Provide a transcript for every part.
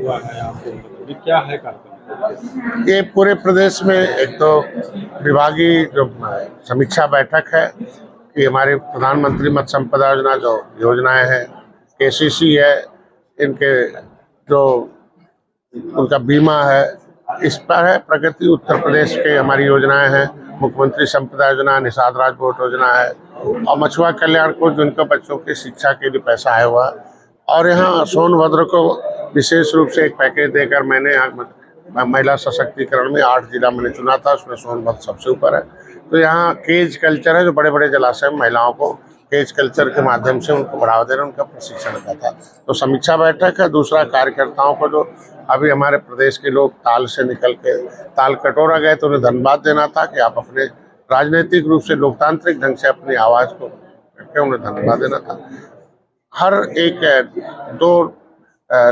हुआ है यहाँ पे, क्या है कार्यक्रम? ये पूरे प्रदेश में एक तो विभागीय जो समीक्षा बैठक है कि हमारे प्रधानमंत्री मत्स्य संपदा योजना जो योजनाएं हैं, केसीसी है, इनके जो उनका बीमा है, इस पर है। प्रगति उत्तर प्रदेश के हमारी योजनाएं हैं, मुख्यमंत्री संपदा योजना, निषाद राजकोट योजना है, और मछुआ कल्याण को जिनके बच्चों की शिक्षा के लिए पैसा आया हुआ। और यहाँ सोनभद्र को विशेष रूप से एक पैकेज देकर मैंने यहाँ महिला सशक्तिकरण में 8 जिला मैंने चुना था, उसमें सोनभद्र सबसे ऊपर है। तो यहाँ केज कल्चर है, जो बड़े बड़े जलाशय में महिलाओं को केज कल्चर के माध्यम से उनको बढ़ावा देना, उनका प्रशिक्षण देता था। तो समीक्षा बैठक है। दूसरा, कार्यकर्ताओं को जो अभी हमारे प्रदेश के लोग ताल से निकल के ताल कटोरा गए, तो उन्हें धन्यवाद देना था कि आप अपने राजनीतिक रूप से लोकतांत्रिक ढंग से अपनी आवाज़ को रखते, उन्हें धन्यवाद देना था। हर एक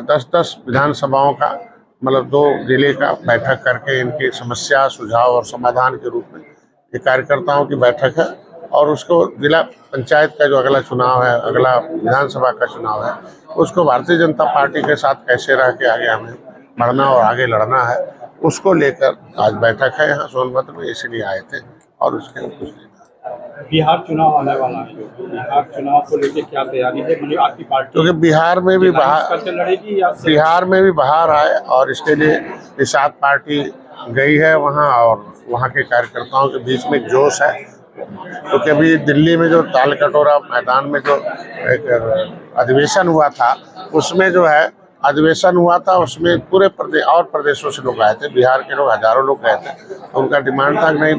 10-10 विधानसभाओं का मतलब 2 जिले का बैठक करके इनकी समस्या, सुझाव और समाधान के रूप में ये कार्यकर्ताओं की बैठक है। और उसको जिला पंचायत का जो अगला चुनाव है, अगला विधानसभा का चुनाव है, उसको भारतीय जनता पार्टी के साथ कैसे रह के आगे हमें बढ़ना और आगे लड़ना है, उसको लेकर आज बैठक है यहाँ सोनभद्र में, इसलिए आए थे। और उसके कुछ बिहार चुनाव आने वाला है, बिहार चुनाव को लेकर क्या तैयारी है? मतलब आपकी पार्टी, क्योंकि बिहार में भी लड़ेगी या बिहार में भी बाहर आए, और इसके लिए निषाद पार्टी गई है वहाँ, और वहाँ के कार्यकर्ताओं के बीच में जोश है। क्योंकि अभी दिल्ली में जो ताल कटोरा मैदान में जो एक अधिवेशन हुआ था, उसमें जो है अधिवेशन हुआ था, उसमें पूरे प्रदेश और प्रदेशों से लोग आए थे, बिहार के लोग हजारों लोग गए थे। तो उनका डिमांड था कि नहीं,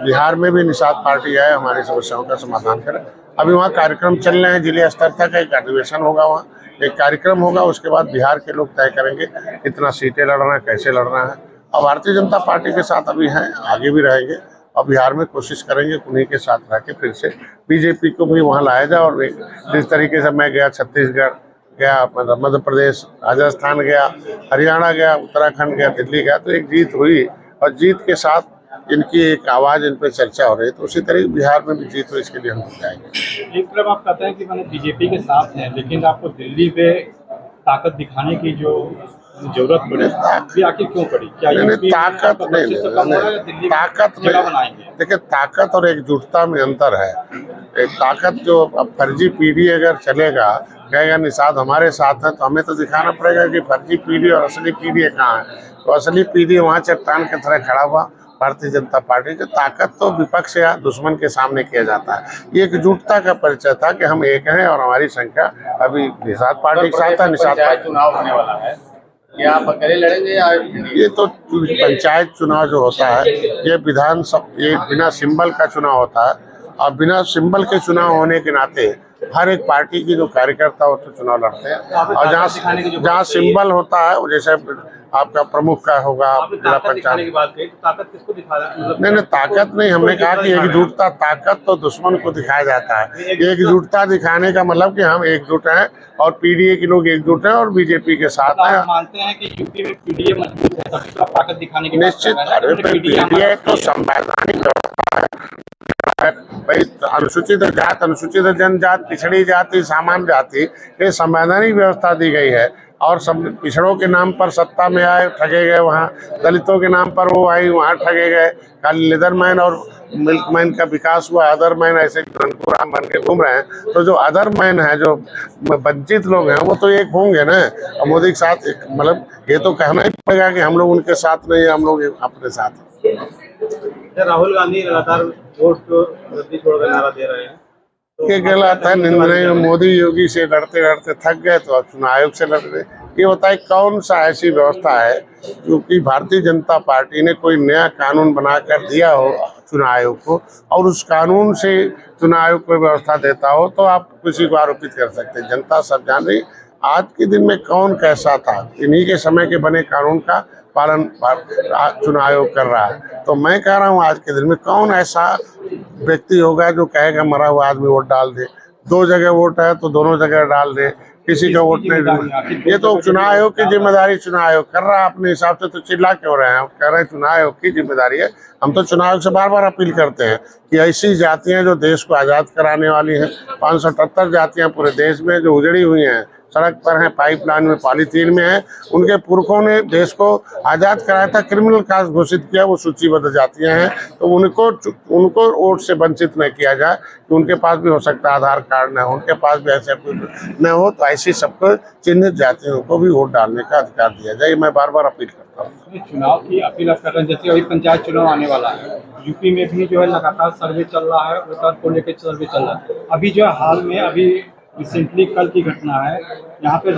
बिहार में भी निषाद पार्टी आए, हमारी समस्याओं का समाधान करें। अभी वहाँ कार्यक्रम चल रहे हैं, जिले स्तर तक एक अधिवेशन होगा, वहाँ एक कार्यक्रम होगा, उसके बाद बिहार के लोग तय करेंगे कितना सीटें लड़ना है, कैसे लड़ना है। और भारतीय जनता पार्टी के साथ अभी हैं, आगे भी रहेंगे, और बिहार में कोशिश करेंगे उन्हीं के साथ रह के फिर से बीजेपी को भी वहाँ लाया जाए। और जिस तरीके से मैं गया, छत्तीसगढ़ गया, मध्य प्रदेश, राजस्थान गया, हरियाणा गया, उत्तराखंड गया, दिल्ली गया, तो एक जीत हुई, और जीत के साथ इनकी एक आवाज़ इन पर चर्चा हो रही है। तो उसी तरह बिहार में भी जीत हो, इसके लिए हम जाएंगे। एक तरफ आप कहते हैं कि मैंने बीजेपी के साथ हैं, लेकिन आपको दिल्ली में ताकत दिखाने की जो जरूरत पड़ी, आखिर क्यों पड़ी? क्या ताकत नहीं, ताकत बनाएंगे? देखिए, ताकत और एकजुटता में अंतर है। एक ताकत जो अब फर्जी पीढ़ी अगर चलेगा, कहेगा निषाद हमारे साथ है, तो हमें तो दिखाना पड़ेगा कि फर्जी पीढ़ी और असली पीढ़ी कहाँ है। तो असली पीढ़ी वहाँ चट्टान की तरह खड़ा हुआ भारतीय जनता पार्टी की। ताकत तो विपक्ष या दुश्मन के सामने किया जाता है। ये एकजुटता का परिचय था कि हम एक हैं, और हमारी संख्या अभी निषाद पार्टी के साथ है। निषाद चुनाव होने वाला है, क्या आप अकेले लड़ेंगे या? ये तो पंचायत चुनाव जो होता है, ये ये बिना सिंबल का चुनाव होता है, और बिना सिंबल के चुनाव होने के नाते हर एक पार्टी की जो कार्यकर्ता होते चुनाव लड़ते हैं। और जहाँ सिंबल होता है, जैसे आपका प्रमुख का होगा, जिला पंचायत, ताकत किसको दिखा रहा है? नहीं, ताकत नहीं, हमने कहा कि एकजुटता, ताकत तो दुश्मन को दिखाया जाता है। एकजुटता दिखाने का मतलब कि हम एकजुट हैं, और पीडीए के लोग एकजुट हैं, और बीजेपी के साथ हैं। मानते हैं कि यूपी में पीडीए मजबूत है, तभी तो ताकत दिखाने की निश्चित। पीडीए तो संवैधानिक व्यवस्था है भाई। अनुसूचित जात, अनुसूचित जनजात, पिछड़ी जाति, सामान्य जाति, ये संवैधानिक व्यवस्था दी गई है। और सब पिछड़ों के नाम पर सत्ता में आए, ठगे गए, वहाँ दलितों के नाम पर वो आई, वहाँ ठगे गए। कल लेदरमैन और मिल्कमैन का विकास हुआ, अदरमैन ऐसे राम बन के घूम रहे हैं। तो जो अदरमैन है, जो वंचित लोग हैं, वो तो एक होंगे ना। और मोदी के साथ मतलब ये तो कहना ही पड़ेगा कि हम लोग उनके साथ नहीं, हम लोग अपने साथ हैं। राहुल गांधी लगातार वोट को रद्दी छोड़कर नारा दे रहे हैं, ये गलत है, निंदनीय। मोदी योगी से लड़ते लड़ते थक गए, तो अब चुनाव आयोग से लड़ रहे। ये बताए कौन सा ऐसी व्यवस्था है क्योंकि भारतीय जनता पार्टी ने कोई नया कानून बनाकर दिया हो चुनाव आयोग को, और उस कानून से चुनाव आयोग को व्यवस्था देता हो, तो आप किसी को आरोपित कर सकते हैं। जनता सब जान रही आज के दिन में कौन कैसा था। इन्हीं के समय के बने कानून का पालन चुनाव आयोग कर रहा है। तो मैं कह रहा हूँ आज के दिन में कौन ऐसा व्यक्ति होगा जो कहेगा मरा हुआ आदमी वोट डाल दे। 2 जगह वोट है तो दोनों जगह डाल दे, किसी का वोट नहीं। ये तो चुनाव आयोग की जिम्मेदारी चुनाव आयोग कर रहा है अपने हिसाब से। तो चिल्ला क्यों रहे हैं? कह रहे हैं चुनाव आयोग की जिम्मेदारी है। हम तो चुनाव आयोग से बार बार अपील करते हैं कि ऐसी जातियां जो देश को आज़ाद कराने वाली हैं, 578 जातियां पूरे देश में जो उजड़ी हुई हैं, सड़क पर हैं, पाइपलाइन में, पॉलीथीन में हैं। उनके पुरखों ने देश को आज़ाद कराया था, क्रिमिनल कास्ट घोषित किया, वो सूचीबद्ध जातियां हैं। तो उनको वोट से वंचित न किया जाए कि उनके पास भी हो सकता है आधार कार्ड न हो, उनके पास भी ऐसे न हो। तो ऐसी सबको चिन्हित जातियों को भी वोट डालने का अधिकार दिया जाए, मैं बार बार अपील करता हूँ। चुनाव की अपील आप कर रहे हैं, जैसे अभी पंचायत चुनाव आने वाला है, यूपी में भी जो है लगातार सर्वे चल रहा है, उत्तर को लेकर सर्वे चल रहा है। अभी जो है हाल में अभी रिसेंटली कल की घटना है, यहाँ पे